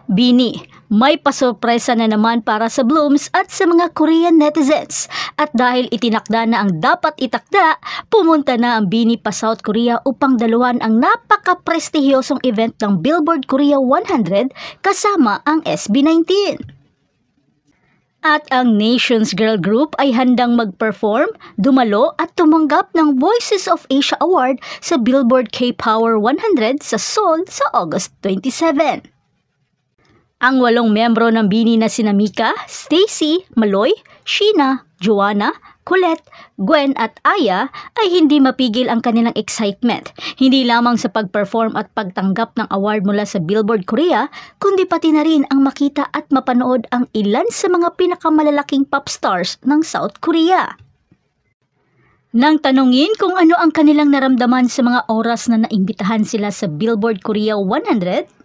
Bini, may pasurpresa na naman para sa Blooms at sa mga Korean netizens. At dahil itinakda na ang dapat itakda, pumunta na ang Bini pa South Korea upang daluhan ang napaka-prestihiyosong event ng Billboard Korea 100 kasama ang SB19. At ang Nations Girl Group ay handang mag-perform, dumalo at tumanggap ng Voices of Asia Award sa Billboard K-Power 100 sa Seoul sa August 27. Ang 8 membro ng Bini na sina Mika, Stacy, Maloy, Sheena, Joanna, Colette, Gwen at Aya ay hindi mapigil ang kanilang excitement. Hindi lamang sa pag-perform at pagtanggap ng award mula sa Billboard Korea, kundi pati na rin ang makita at mapanood ang ilan sa mga pinakamalalaking pop stars ng South Korea. Nang tanungin kung ano ang kanilang naramdaman sa mga oras na naimbitahan sila sa Billboard Korea 100,